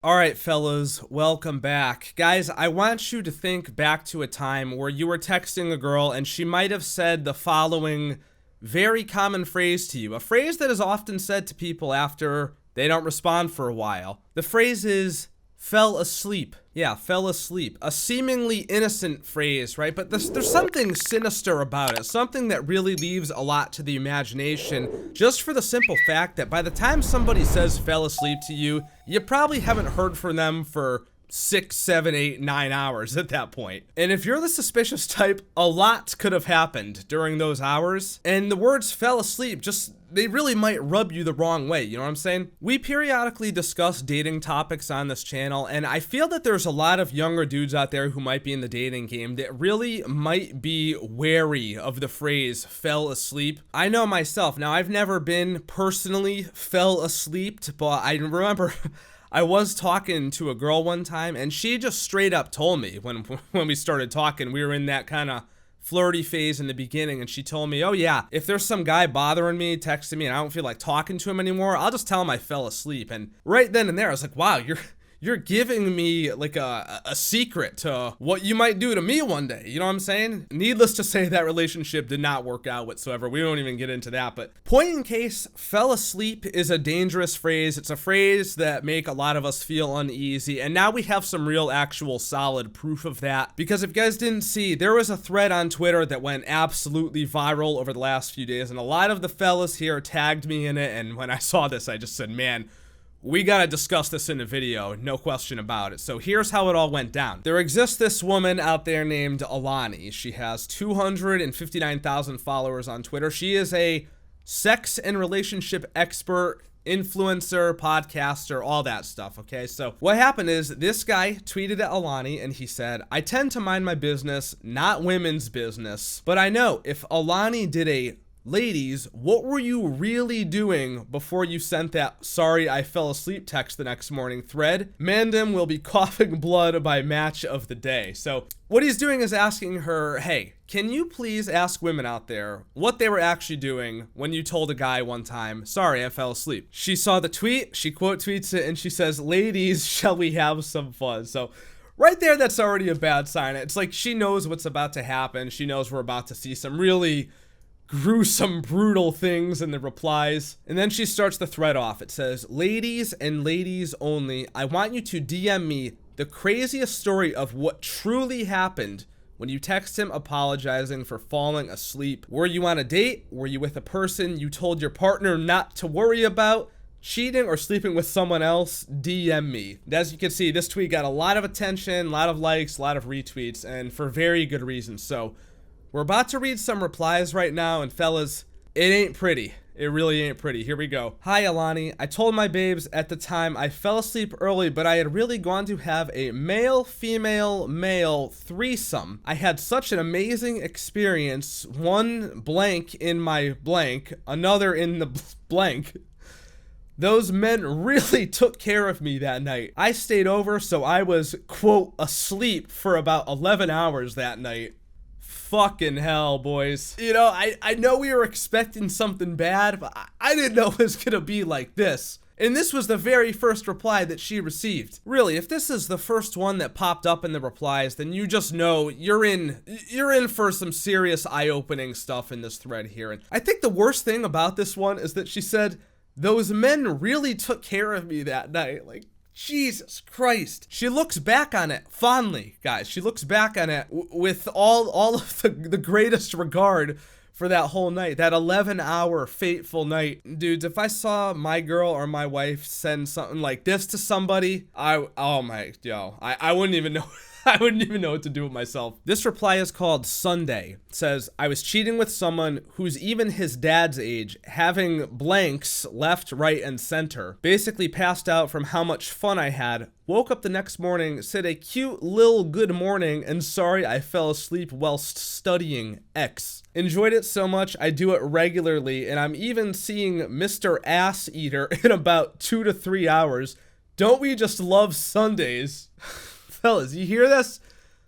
All right, fellas, welcome back. Guys, I want you to think back to a time where you were texting a girl and she might have said the following very common phrase to you, a phrase that is often said to people after they don't respond for a while. The phrase is, fell asleep. Yeah, fell asleep. A seemingly innocent phrase, right? But there's something sinister about it, something that really leaves a lot to the imagination, just for the simple fact that by the time somebody says fell asleep to you, you probably haven't heard from them for 6, 7, 8, 9 hours at that point. And if you're the suspicious type, a lot could have happened during those hours. And the words fell asleep they really might rub you the wrong way, you know what I'm saying? We periodically discuss dating topics on this channel, and I feel that there's a lot of younger dudes out there who might be in the dating game that really might be wary of the phrase fell asleep. I know myself. Now, I've never been personally fell asleep, but I remember I was talking to a girl one time, and she just straight up told me when we started talking, we were in that kind of flirty phase in the beginning, and she told me, oh yeah, if there's some guy bothering me, texting me, and I don't feel like talking to him anymore, I'll just tell him I fell asleep. And right then and there, I was like, wow, you're giving me like a secret to what you might do to me one day. You know what I'm saying? Needless to say, that relationship did not work out whatsoever. We won't even get into that. But point in case, fell asleep is a dangerous phrase. It's a phrase that make a lot of us feel uneasy. And now we have some real actual solid proof of that. Because if you guys didn't see, there was a thread on Twitter that went absolutely viral over the last few days. And a lot of the fellas here tagged me in it. And when I saw this, I just said, man, we gotta discuss this in a video, no question about it. So here's how it all went down. There exists this woman out there named Alani. She has 259,000 followers on Twitter. She is a sex and relationship expert, influencer, podcaster, all that stuff, okay? So what happened is this guy tweeted at Alani and he said, I tend to mind my business, not women's business, but I know if Alani did a ladies, what were you really doing before you sent that sorry I fell asleep text the next morning thread? Mandem will be coughing blood by match of the day. So what he's doing is asking her, hey, can you please ask women out there what they were actually doing when you told a guy one time, sorry, I fell asleep? She saw the tweet, she quote tweets it, and she says, ladies, shall we have some fun? So right there, that's already a bad sign. It's like she knows what's about to happen. She knows we're about to see some really gruesome, brutal things in the replies. And then she starts the thread off. It says, ladies and ladies only, I want you to DM me the craziest story of what truly happened when you text him apologizing for falling asleep. Were you on a date? Were you with a person you told your partner not to worry about? Cheating or sleeping with someone else? DM me. As you can see, this tweet got a lot of attention, a lot of likes, a lot of retweets, and for very good reasons. So we're about to read some replies right now, and fellas, it ain't pretty. It really ain't pretty. Here we go. Hi, Alani. I told my babes at the time I fell asleep early, but I had really gone to have a male, female, male threesome. I had such an amazing experience. One blank in my blank, another in the blank. Those men really took care of me that night. I stayed over, so I was, quote, asleep for about 11 hours that night. Fucking hell, boys. You know, I know we were expecting something bad, but I didn't know it was gonna be like this. And this was the very first reply that she received. Really, if this is the first one that popped up in the replies, then you just know you're in for some serious eye-opening stuff in this thread here. And I think the worst thing about this one is that she said, those men really took care of me that night. Like, Jesus Christ. She looks back on it fondly, guys. She looks back on it with all of the greatest regard for that whole night, that 11-hour fateful night. Dudes, if I saw my girl or my wife send something like this to somebody, I wouldn't even know. I wouldn't even know what to do with myself. This reply is called Sunday. It says, I was cheating with someone who's even his dad's age, having blanks left, right, and center. Basically passed out from how much fun I had. Woke up the next morning, said a cute lil good morning, and sorry I fell asleep whilst studying X. Enjoyed it so much I do it regularly, and I'm even seeing Mr. Ass Eater in about 2 to 3 hours. Don't we just love Sundays? Fellas, you hear this?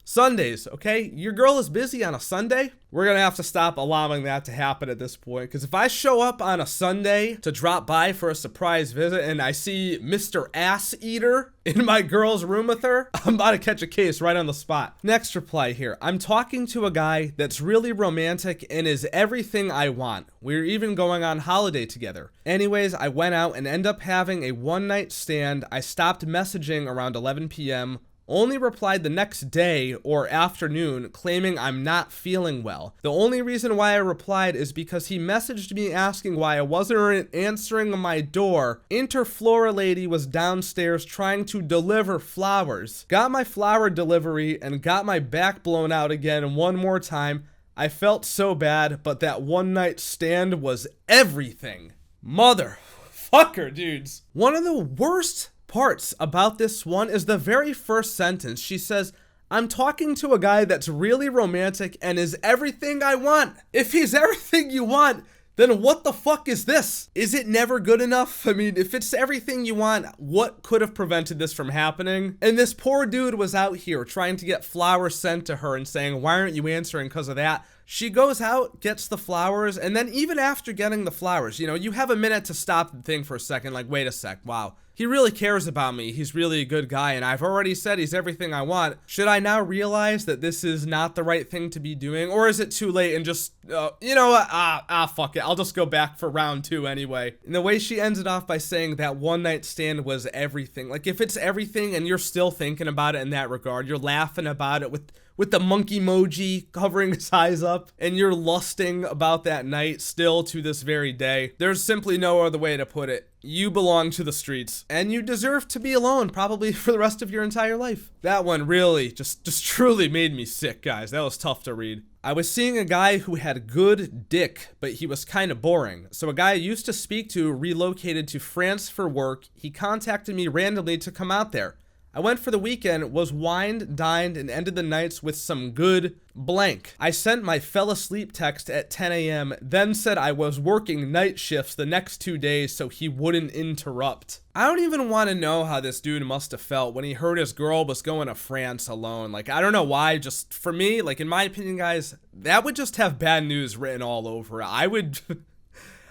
Sundays, okay? Your girl is busy on a Sunday? we're gonna have to stop allowing that to happen at this point. Because if I show up on a Sunday to drop by for a surprise visit and I see Mr. Ass Eater in my girl's room with her, I'm about to catch a case right on the spot. Next reply here. I'm talking to a guy that's really romantic and is everything I want. We're even going on holiday together. Anyways, I went out and ended up having a one-night stand. I stopped messaging around 11 p.m., only replied the next day or afternoon claiming I'm not feeling well. The only reason why I replied is because he messaged me asking why I wasn't answering my door. Interflora lady was downstairs trying to deliver flowers. Got my flower delivery and got my back blown out again one more time. I felt so bad, but that one night stand was everything. Motherfucker, dudes. One of the worst parts about this one is the very first sentence. She says, I'm talking to a guy that's really romantic and is everything I want. If he's everything you want, then what the fuck is this? Is it never good enough? I mean, if it's everything you want, what could have prevented this from happening? And this poor dude was out here trying to get flowers sent to her and saying, why aren't you answering because of that? She goes out, gets the flowers, and then even after getting the flowers, you know, you have a minute to stop and think for a second, like, wait a sec, wow. He really cares about me. He's really a good guy, and I've already said he's everything I want. Should I now realize that this is not the right thing to be doing, or is it too late and just, you know what, fuck it. I'll just go back for round 2 anyway. And the way she ends it off by saying that one night stand was everything. Like, if it's everything and you're still thinking about it in that regard, you're laughing about it with the monkey emoji covering his eyes up, and you're lusting about that night still to this very day, there's simply no other way to put it. You belong to the streets, and you deserve to be alone probably for the rest of your entire life. That one really just truly made me sick, guys. That was tough to read. I was seeing a guy who had good dick, but he was kind of boring. So a guy I used to speak to relocated to France for work. He contacted me randomly to come out there. I went for the weekend, was wined, dined, and ended the nights with some good blank. I sent my fell asleep text at 10 a.m., then said I was working night shifts the next 2 days so he wouldn't interrupt. I don't even want to know how this dude must have felt when he heard his girl was going to France alone. Like, I don't know why, just for me, like, in my opinion, guys, that would just have bad news written all over it.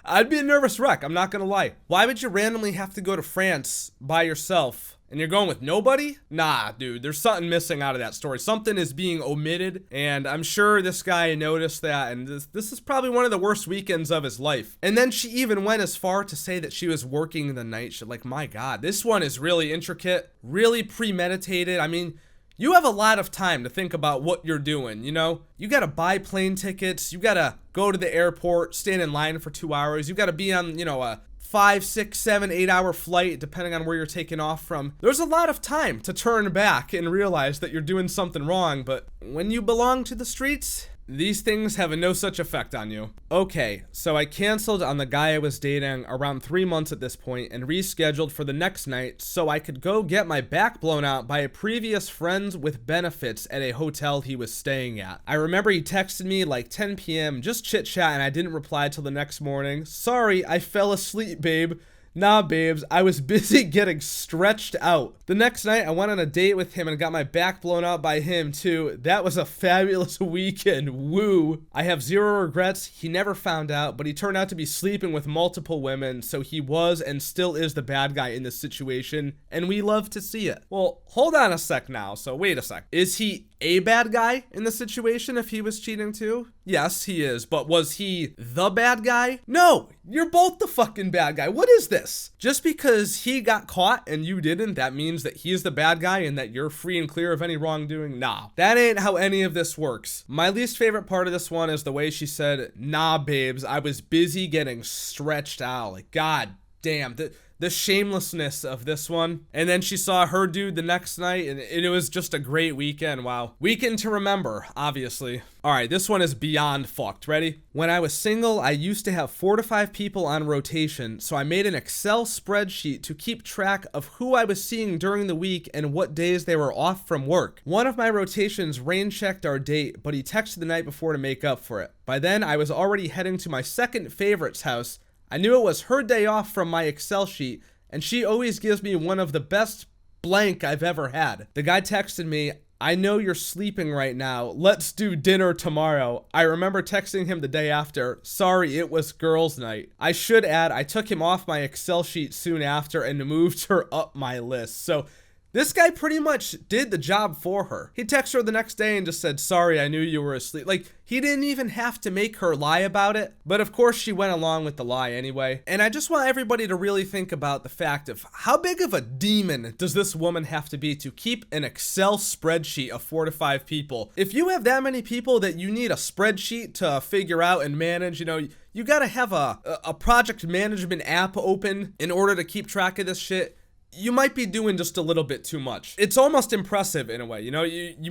I'd be a nervous wreck, I'm not gonna lie. Why would you randomly have to go to France by yourself? And you're going with nobody? Nah, dude, there's something missing out of that story. Something is being omitted, and I'm sure this guy noticed that, and this is probably one of the worst weekends of his life. And then she even went as far to say that she was working the night shift. Like, my God, this one is really intricate, really premeditated. I mean, you have a lot of time to think about what you're doing, you know? You gotta buy plane tickets, you gotta go to the airport, stand in line for 2 hours, you gotta be on, you know, a 5, 6, 7, 8 hour flight, depending on where you're taking off from. There's a lot of time to turn back and realize that you're doing something wrong, but when you belong to the streets, these things have no such effect on you. Okay, so I canceled on the guy I was dating around 3 months at this point and rescheduled for the next night so I could go get my back blown out by a previous friend with benefits at a hotel he was staying at. I remember he texted me like 10 p.m. just chit chat and I didn't reply till the next morning. Sorry, I fell asleep, babe. Nah, babes, I was busy getting stretched out. The next night, I went on a date with him and got my back blown out by him, too. That was a fabulous weekend. Woo. I have zero regrets. He never found out, but he turned out to be sleeping with multiple women, so he was and still is the bad guy in this situation, and we love to see it. Well, hold on a sec now. So wait a sec. Is he a bad guy in the situation if he was cheating too? Yes, he is, but was he the bad guy? No, you're both the fucking bad guy. What is this? Just because he got caught and you didn't, that means that he's the bad guy and that you're free and clear of any wrongdoing? Nah, that ain't how any of this works. My least favorite part of this one is the way she said, nah, babes, I was busy getting stretched out. Like, god damn, the shamelessness of this one. And then she saw her dude the next night, and it was just a great weekend. Wow. Weekend to remember, obviously. All right, this one is beyond fucked. Ready? When I was single, I used to have 4 to 5 people on rotation, so I made an Excel spreadsheet to keep track of who I was seeing during the week and what days they were off from work. One of my rotations rain-checked our date, but he texted the night before to make up for it. By then, I was already heading to my second favorite's house. I knew it was her day off from my Excel sheet, and she always gives me one of the best blank I've ever had. The guy texted me, I know you're sleeping right now. Let's do dinner tomorrow. I remember texting him the day after. Sorry, it was girls' night. I should add, I took him off my Excel sheet soon after and moved her up my list. So this guy pretty much did the job for her. He texted her the next day and just said, sorry, I knew you were asleep. Like, he didn't even have to make her lie about it. But of course, she went along with the lie anyway. And I just want everybody to really think about the fact of how big of a demon does this woman have to be to keep an Excel spreadsheet of 4 to 5 people. If you have that many people that you need a spreadsheet to figure out and manage, you know, you gotta have a project management app open in order to keep track of this shit. You might be doing just a little bit too much. It's almost impressive in a way, you know,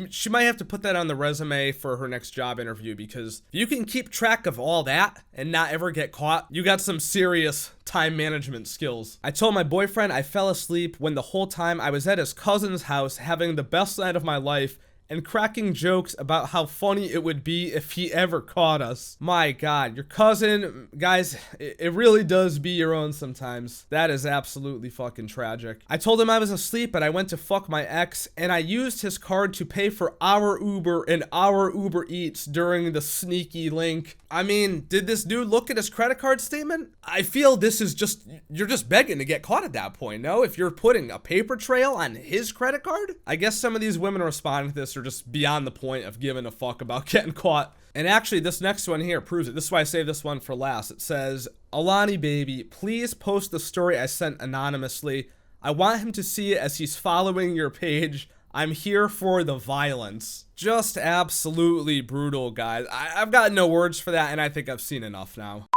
she might have to put that on the resume for her next job interview, because if you can keep track of all that and not ever get caught, you got some serious time management skills. I told my boyfriend I fell asleep when the whole time I was at his cousin's house having the best night of my life and cracking jokes about how funny it would be if he ever caught us. My God, your cousin, guys, it really does be your own sometimes. That is absolutely fucking tragic. I told him I was asleep, but I went to fuck my ex, and I used his card to pay for our Uber and our Uber Eats during the sneaky link. I mean, did this dude look at his credit card statement? I feel this is just, you're just begging to get caught at that point, no? If you're putting a paper trail on his credit card? I guess some of these women responding to this are just beyond the point of giving a fuck about getting caught. And actually, this next one here proves it. This is why I saved this one for last. It says, Alani baby, please post the story I sent anonymously. I want him to see it as he's following your page. I'm here for the violence. Just absolutely brutal, guys. I've got no words for that, and I think I've seen enough now.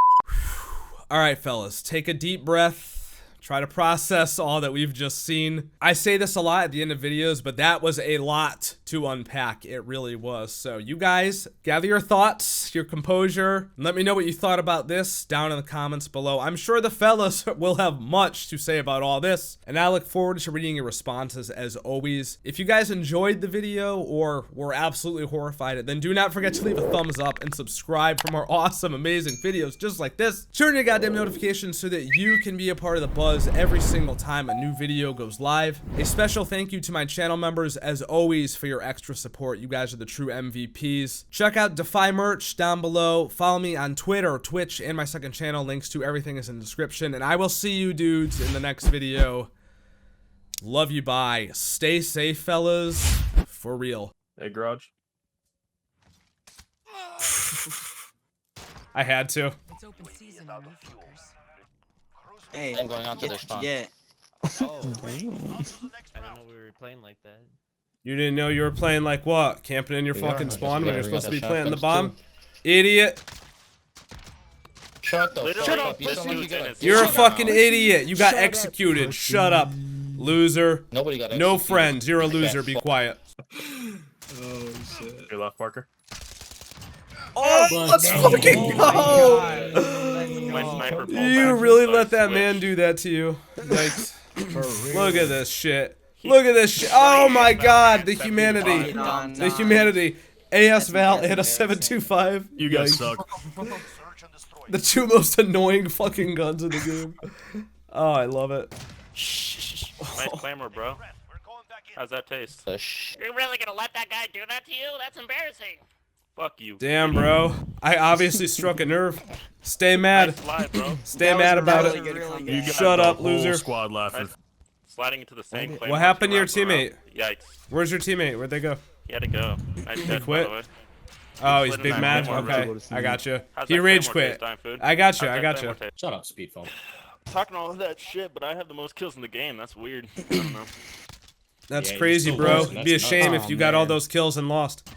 All right, fellas, take a deep breath. Try to process all that we've just seen. I say this a lot at the end of videos, but that was a lot to unpack. It really was. So you guys, gather your thoughts, your composure, and let me know what you thought about this down in the comments below. I'm sure the fellas will have much to say about all this, and I look forward to reading your responses as always. If you guys enjoyed the video or were absolutely horrified, then do not forget to leave a thumbs up and subscribe for more awesome, amazing videos just like this. Turn your goddamn notifications so that you can be a part of the buzz every single time a new video goes live. A special thank you to my channel members as always for your extra support. You guys are the true MVPs. Check out Defy merch down below. Follow me on Twitter, Twitch, and my second channel. Links to everything is in the description. And I will see you dudes in the next video. Love you, bye. Stay safe, fellas. For real. Hey, Garage. I had to. It's open season, motherfuckers. Hey, I'm going on to their spawn. Yeah. Oh, I didn't know we were playing like that. You didn't know you were playing like what? Camping in your fucking spawn when you're supposed to be planting the bomb? Too. Idiot. Shut the fuck Shut up. up. You sound like you got a You're a shut fucking up. idiot. You got Shut up, executed. pussy. Shut up. Loser. Nobody got No executed. friends. You're a loser. Be quiet. Oh shit. Your left, Parker. Oh, let's fucking go. My sniper pulled You back really and let that switched. man do that to you? Yikes. Look at this shit. Look at this shit. Oh my god. The humanity. The humanity. AS Val and a 725. You guys Yikes. suck. The two most annoying fucking guns in the game. Oh, I love it. Nice clamor, bro. How's that taste? You're really gonna let that guy do that to you? That's embarrassing. Fuck you. Damn, bro. I obviously struck a nerve. Stay mad. Nice slide, bro. Stay mad about it. You guys Shut got up, the whole loser. Squad laughing. Sliding into the same claymore. What happened to your wrap around. teammate? Yikes. Where's your teammate? Where'd they go? He had to go. Nice dead, quit? by the way. Oh, he's Slid in big that mad? claymore, Okay, bro. I got you. How's He that rage claymore quit. taste, Dime Food? I got you, How's I that got claymore you. taste? Shut up, Speedphone. Talking all that shit, but I have the most kills in the game. That's weird. I don't know. That's Yeah, crazy, you're still bro. losing. It'd be a That's shame nuts. if you got all man. those kills and lost.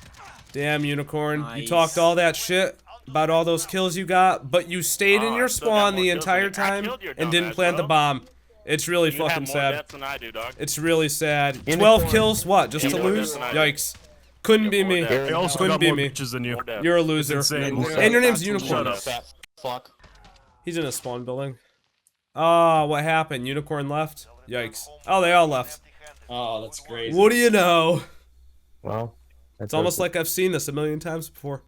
Damn, Unicorn. You Nice. talked all that shit about all those kills you got, but you stayed in Oh, your I still got spawn more the kills than entire you. I time killed your and didn't dumbass, plant the bro. bomb. It's really You fucking have more sad. deaths than I do, dog. It's really sad. Unicorn. 12 kills, what? Just Yeah, to more lose? deaths than I do. Yikes. Couldn't be Yeah, more me. deaths. I also Couldn't got be more me. bitches than you. More deaths. You're a loser. insane. And your name's Unicorn. Shut up. Fat fuck. He's in a spawn building. Oh, what happened? Unicorn left? Yikes. Oh, they all left. Oh, that's great. What do you know? Well, It's almost like I've seen this a million times before.